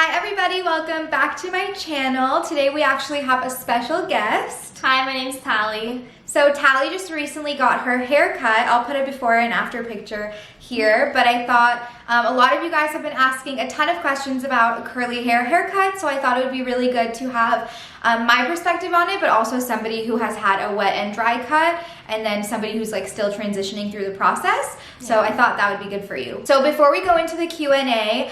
Hi everybody, welcome back to my channel. Today we actually have a special guest. Hi, my name's Tally. So Tally just recently got her hair cut. I'll put a before and after picture here, but I thought a lot of you guys have been asking a ton of questions about a curly hair haircut, so I thought it would be really good to have my perspective on it, but also somebody who has had a wet and dry cut, and then somebody who's like still transitioning through the process. So I thought that would be good for you. So before we go into the Q&A,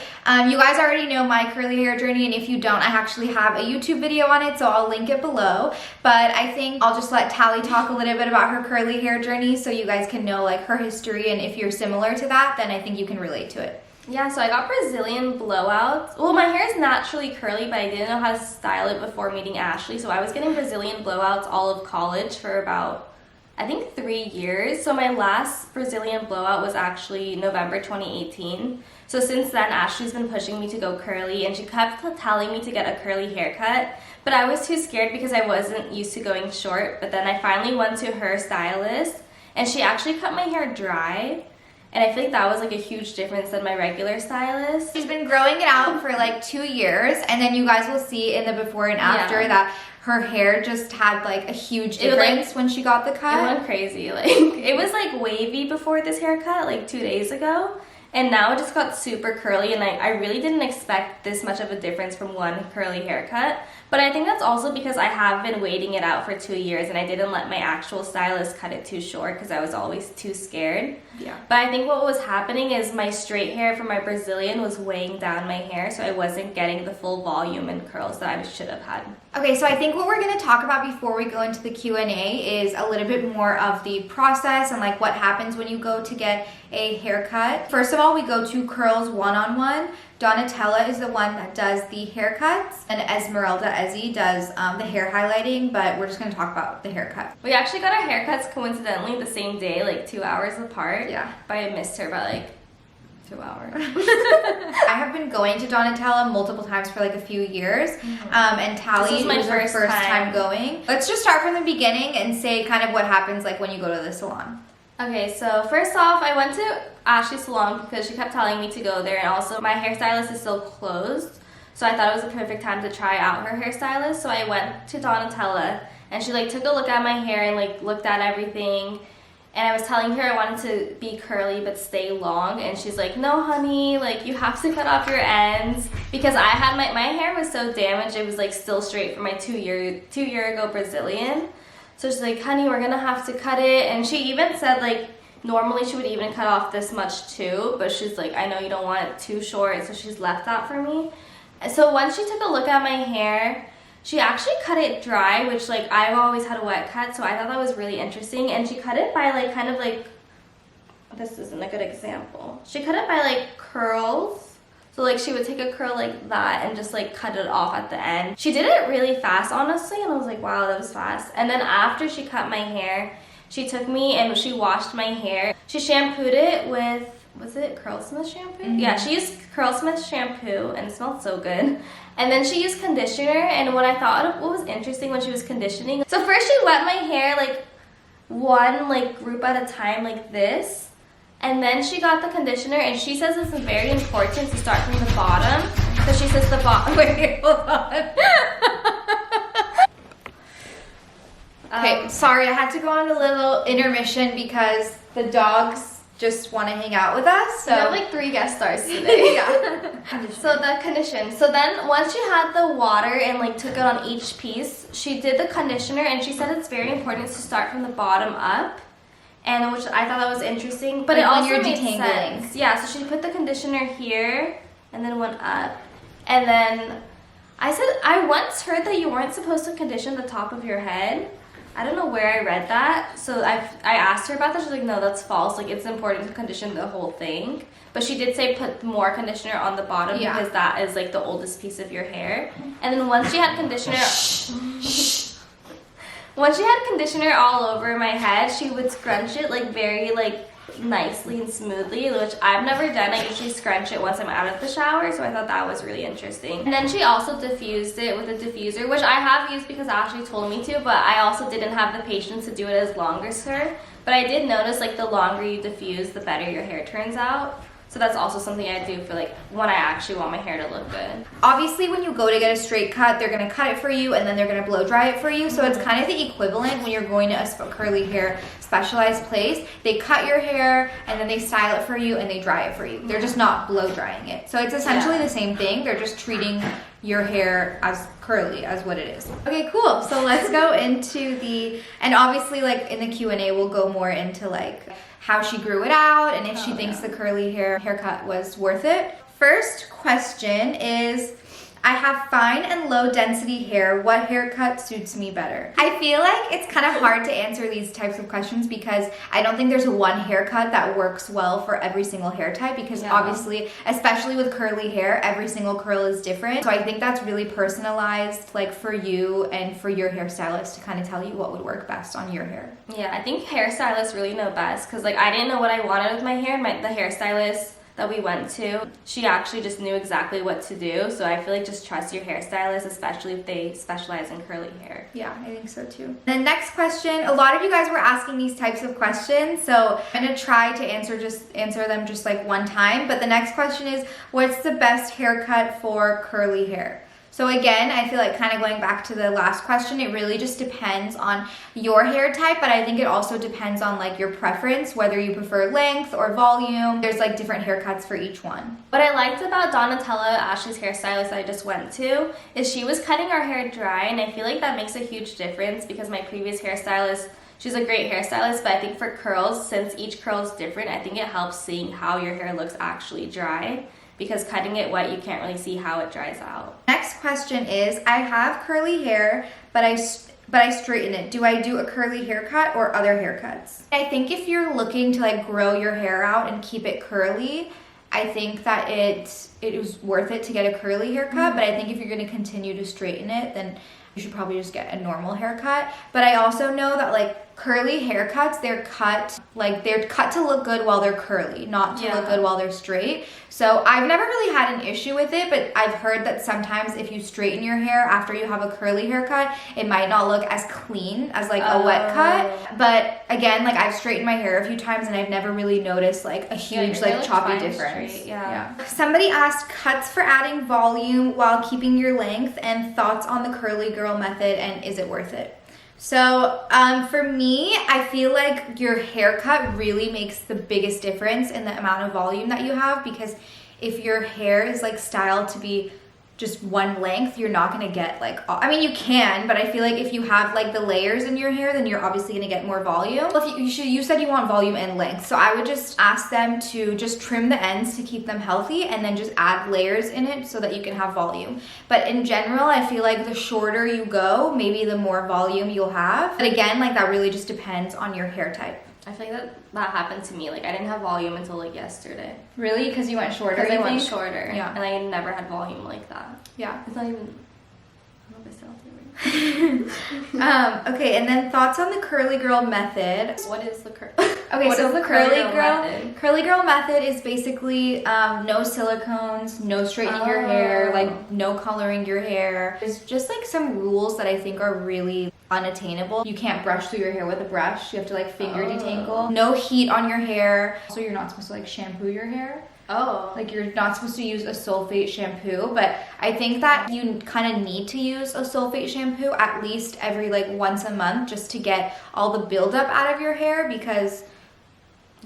you guys already know my curly hair journey, and if you don't, I actually have a YouTube video on it, so I'll link it below. But I think I'll just let Tally talk a little bit about her curly hair journey so you guys can know like her history, and if you're similar to that, then I think you can relate to it. Yeah, so I got Brazilian blowouts. Well, my hair is naturally curly, but I didn't know how to style it before meeting Ashley, so I was getting Brazilian blowouts all of college for about, I think, 3 years. So my last Brazilian blowout was actually November 2018. So since then, Ashley's been pushing me to go curly, and she kept telling me to get a curly haircut, but I was too scared because I wasn't used to going short. But then I finally went to her stylist, and she actually cut my hair dry. And I feel like that was like a huge difference than my regular stylist. She's been growing it out for like 2 years, and then you guys will see in the before and after that her hair just had like a huge difference when she got the cut. It went crazy. Like it was like wavy before this haircut like 2 days ago, and now it just got super curly, and I really didn't expect this much of a difference from one curly haircut. But I think that's also because I have been waiting it out for 2 years, and I didn't let my actual stylist cut it too short because I was always too scared. Yeah. But I think what was happening is my straight hair from my Brazilian was weighing down my hair, so I wasn't getting the full volume and curls that I should have had. Okay, so I think what we're going to talk about before we go into the Q&A is a little bit more of the process and like what happens when you go to get a haircut. First of all, we go to Curls One-on-One. Donatella is the one that does the haircuts, and Esmeralda Ezzy does the hair highlighting, but we're just going to talk about the haircut. We actually got our haircuts coincidentally the same day, like 2 hours apart. Yeah. But I missed her by like 2 hours. I have been going to Donatella multiple times for like a few years, and Tally was her first time going. Let's just start from the beginning and say kind of what happens like when you go to the salon. Okay, so first off, I went to Ashley's salon because she kept telling me to go there, and also my hairstylist is still closed, so I thought it was the perfect time to try out her hairstylist. So I went to Donatella, and she like took a look at my hair and like looked at everything, and I was telling her I wanted to be curly but stay long, and she's like, no honey, like you have to cut off your ends, because I had my hair was so damaged, it was like still straight from my two year ago Brazilian. So she's like, honey, we're gonna have to cut it. And she even said like normally she would even cut off this much too, but she's like, I know you don't want it too short, so she's left that for me. And so once she took a look at my hair, she actually cut it dry, which like I've always had a wet cut, so I thought that was really interesting. And she cut it by like kind of like, this isn't a good example, she cut it by like curls. So like she would take a curl like that and just like cut it off at the end. She did it really fast, honestly, and I was like, wow, that was fast. And then after she cut my hair, she took me and she washed my hair. She shampooed it with, was it Curlsmith shampoo? Yeah, she used Curlsmith shampoo, and it smelled so good. And then she used conditioner, and what I thought what was interesting when she was conditioning, so first she wet my hair like one like group at a time like this. And then she got the conditioner, and she says it's very important to start from the bottom. So she says the bottom. Wait, hold on. Okay, sorry, I had to go on a little intermission because the dogs just want to hang out with us. So we have like 3 guest stars today. Yeah. So the condition. So then once she had the water and like took it on each piece, she did the conditioner, and she said it's very important to start from the bottom up. And which I thought that was interesting, but like it also made sense. Yeah, so she put the conditioner here and then went up. And then I said, I once heard that you weren't supposed to condition the top of your head. I don't know where I read that. So I asked her about that. She's like, no, that's false. Like, it's important to condition the whole thing. But she did say put more conditioner on the bottom because that is like the oldest piece of your hair. And then once she had conditioner... Once she had conditioner all over my head, she would scrunch it like very like nicely and smoothly, which I've never done. I usually scrunch it once I'm out of the shower, so I thought that was really interesting. And then she also diffused it with a diffuser, which I have used because Ashley told me to, but I also didn't have the patience to do it as long as her. But I did notice like the longer you diffuse, the better your hair turns out. So that's also something I do for like when I actually want my hair to look good. Obviously, when you go to get a straight cut, they're gonna cut it for you and then they're gonna blow dry it for you. So it's kind of the equivalent when you're going to a curly hair specialized place. They cut your hair and then they style it for you and they dry it for you. They're just not blow drying it. So it's essentially the same thing. They're just treating your hair as curly as what it is. Okay, cool. So let's go into and obviously like in the Q&A, we'll go more into like how she grew it out and if she thinks the curly haircut was worth it. First question is, I have fine and low density hair. What haircut suits me better? I feel like it's kind of hard to answer these types of questions because I don't think there's one haircut that works well for every single hair type because obviously, especially with curly hair, every single curl is different. So I think that's really personalized like for you and for your hairstylist to kind of tell you what would work best on your hair. Yeah, I think hairstylists really know best because like I didn't know what I wanted with my hair and the hairstylist that we went to, she actually just knew exactly what to do. So I feel like just trust your hairstylist, especially if they specialize in curly hair. Yeah, I think so too. The next question, a lot of you guys were asking these types of questions, so I'm gonna try to answer them just like one time. But the next question is, what's the best haircut for curly hair? So again, I feel like kind of going back to the last question, it really just depends on your hair type, but I think it also depends on like your preference, whether you prefer length or volume. There's like different haircuts for each one. What I liked about Donatella, Ashley's hairstylist I just went to, is she was cutting our hair dry, and I feel like that makes a huge difference because my previous hairstylist, she's a great hairstylist, but I think for curls, since each curl is different, I think it helps seeing how your hair looks actually dry. Because cutting it wet, you can't really see how it dries out. Next question is, I have curly hair, but I straighten it. Do I do a curly haircut or other haircuts? I think if you're looking to like grow your hair out and keep it curly, I think that it is worth it to get a curly haircut, but I think if you're gonna continue to straighten it, then you should probably just get a normal haircut. But I also know that like curly haircuts, they're cut to look good while they're curly, not to look good while they're straight. So I've never really had an issue with it, but I've heard that sometimes if you straighten your hair after you have a curly haircut, it might not look as clean as like a wet cut. But again, like I've straightened my hair a few times and I've never really noticed like a huge like choppy difference. Somebody asked cuts for adding volume while keeping your length and thoughts on the curly girl method and is it worth it? So for me, I feel like your haircut really makes the biggest difference in the amount of volume that you have, because if your hair is like styled to be just one length, you're not gonna get like, I mean you can, but I feel like if you have like the layers in your hair, then you're obviously gonna get more volume. Well, if you said you want volume and length, so I would just ask them to just trim the ends to keep them healthy and then just add layers in it so that you can have volume. But in general, I feel like the shorter you go, maybe the more volume you'll have. But again, like that really just depends on your hair type. I feel like that happened to me. Like I didn't have volume until like yesterday. Really? Because you went shorter? Because I went shorter. Yeah. And I never had volume like that. Yeah. It's not even, I don't know if I still have to. Okay, and then thoughts on the curly girl method. What is the curly? Okay, so the curly girl method is basically no silicones, no straightening your hair, like no coloring your hair. There's just like some rules that I think are really unattainable. You can't brush through your hair with a brush. You have to like finger detangle. No heat on your hair. So you're not supposed to like shampoo your hair. Like you're not supposed to use a sulfate shampoo, but I think that you kind of need to use a sulfate shampoo at least every like once a month just to get all the buildup out of your hair, because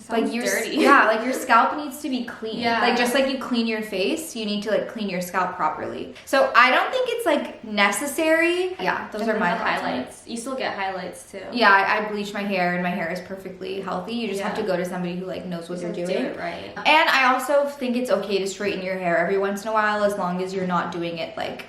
like your dirty. Yeah, like your scalp needs to be clean. Yeah. Like just like you clean your face, you need to like clean your scalp properly. So I don't think it's like necessary. Yeah, those are my highlights. You still get highlights too. Yeah, I bleach my hair and my hair is perfectly healthy. You just have to go to somebody who like knows what they're doing. Do it right. And I also think it's okay to straighten your hair every once in a while as long as you're not doing it like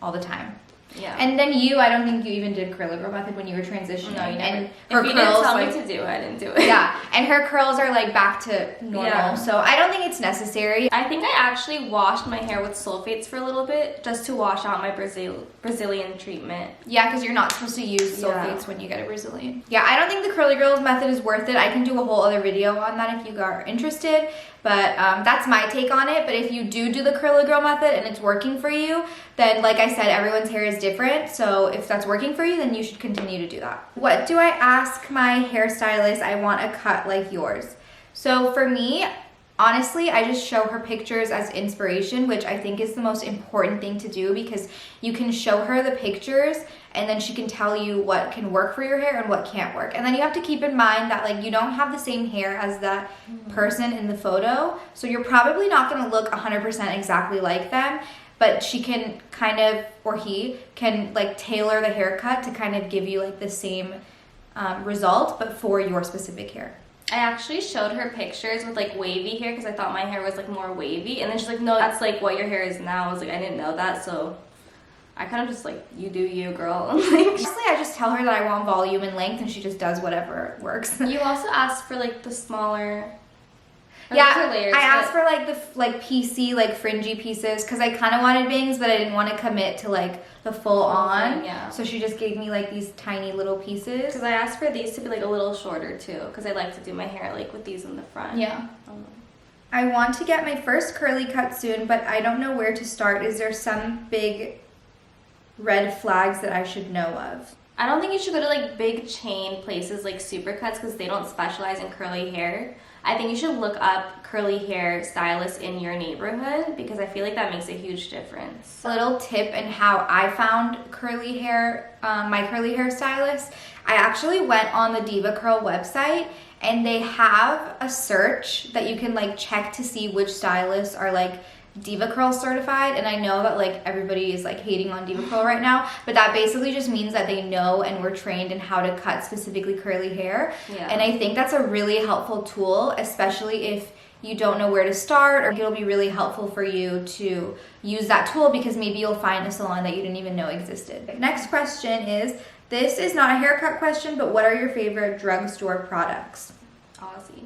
all the time. Yeah. And then I don't think you even did curly girl method when you were transitioning. No, you never. And her curls, didn't tell me to do it, I didn't do it. Yeah, and her curls are like back to normal, so I don't think it's necessary. I think I actually washed my hair with sulfates for a little bit just to wash out my Brazilian treatment. Yeah, because you're not supposed to use sulfates when you get a Brazilian. Yeah, I don't think the curly girls method is worth it. I can do a whole other video on that if you are interested. But that's my take on it. But if you do the curly girl method and it's working for you, then like I said, everyone's hair is different. So if that's working for you, then you should continue to do that. What do I ask my hairstylist? I want a cut like yours. So for me, Honestly, I just show her pictures as inspiration, which I think is the most important thing to do, because you can show her the pictures and then she can tell you what can work for your hair and what can't work. And then you have to keep in mind that like you don't have the same hair as that person in the photo, so you're probably not going to look 100% exactly like them, but she can kind of, or he can like tailor the haircut to kind of give you like the same result, but for your specific hair. I actually showed her pictures with like wavy hair because I thought my hair was like more wavy, and then she's like, no, that's like what your hair is now. I was like, I didn't know that, so I kind of just like, you do you, girl. Honestly, I just tell her that I want volume and length, and she just does whatever works. You also asked for like the smaller. Yeah, layers, I asked for like the like PC, like fringy pieces, because I kind of wanted bangs, but I didn't want to commit to like the full on. Yeah. So she just gave me like these tiny little pieces. Because I asked for these to be like a little shorter too, because I like to do my hair like with these in the front. Yeah. I want to get my first curly cut soon, but I don't know where to start. Is there some big red flags that I should know of? I don't think you should go to like big chain places like Supercuts because they don't specialize in curly hair. I think you should look up curly hair stylists in your neighborhood because I feel like that makes a huge difference. A little tip in how I found curly hair, my curly hair stylist. I actually went on the Diva Curl website, and they have a search that you can like check to see which stylists are like Diva Curl certified. And I know that like everybody is like hating on Diva Curl right now, but that basically just means that they know and were trained in how to cut specifically curly hair. Yeah. And I think that's a really helpful tool, especially if you don't know where to start, or it'll be really helpful for you to use that tool because maybe you'll find a salon that you didn't even know existed. Next question is, this is not a haircut question, but what are your favorite drugstore products? Aussie.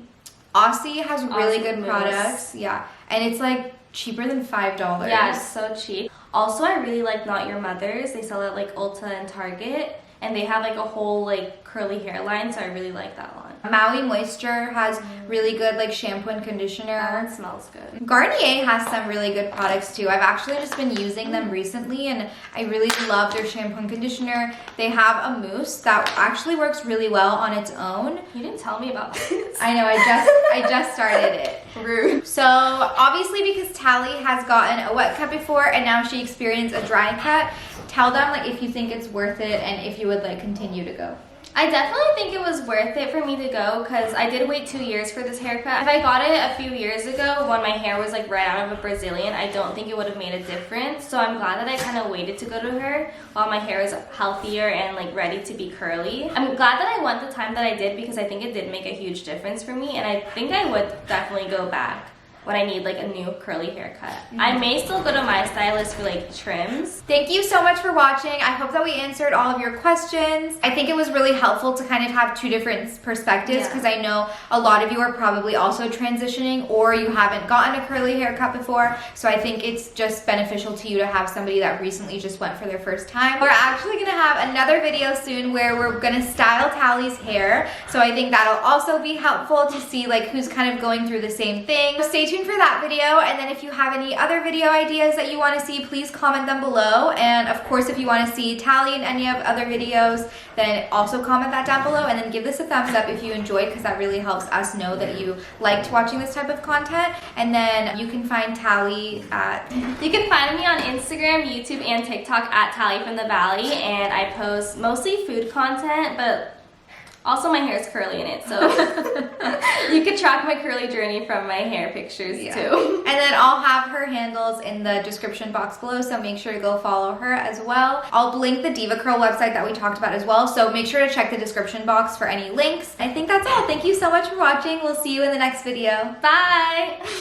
Aussie has really Aussie good mousse. products, yeah, and it's like cheaper than $5. Yeah, it's so cheap. Also, I really like Not Your Mother's. They sell at like Ulta and Target, and they have like a whole like curly hairline, so I really like that one. Maui Moisture has really good like shampoo and conditioner. That one smells good. Garnier has some really good products too. I've actually just been using them recently, and I really love their shampoo and conditioner. They have a mousse that actually works really well on its own. You didn't tell me about this. I know, I just started it. Rude. So obviously, because Tally has gotten a wet cut before and now she experienced a dry cut, tell them like if you think it's worth it and if you would like continue to go. I definitely think it was worth it for me to go because I did wait 2 years for this haircut. If I got it a few years ago when my hair was like right out of a Brazilian, I don't think it would have made a difference. So I'm glad that I kind of waited to go to her while my hair is healthier and like ready to be curly. I'm glad that I went the time that I did because I think it did make a huge difference for me, and I think I would definitely go back when I need like a new curly haircut. I may still go to my stylist for like trims. Thank you so much for watching. I hope that we answered all of your questions. I think it was really helpful to kind of have two different perspectives because I know a lot of you are probably also transitioning or you haven't gotten a curly haircut before. So I think it's just beneficial to you to have somebody that recently just went for their first time. We're actually gonna have another video soon where we're gonna style Tally's hair. So I think that'll also be helpful to see like who's kind of going through the same thing. Stay tuned for that video, and then if you have any other video ideas that you want to see, please comment them below. And of course, if you want to see Tally in any of other videos, then also comment that down below, and then give this a thumbs up if you enjoyed, because that really helps us know that you liked watching this type of content. And then you can find Tally at... You can find me on Instagram, YouTube, and TikTok at Tally from the Valley, and I post mostly food content, but also my hair is curly in it, so you could track my curly journey from my hair pictures too. And then I'll have her handles in the description box below, so make sure to go follow her as well. I'll link the Diva Curl website that we talked about as well, so make sure to check the description box for any links. I think that's all. Thank you so much for watching. We'll see you in the next video. Bye!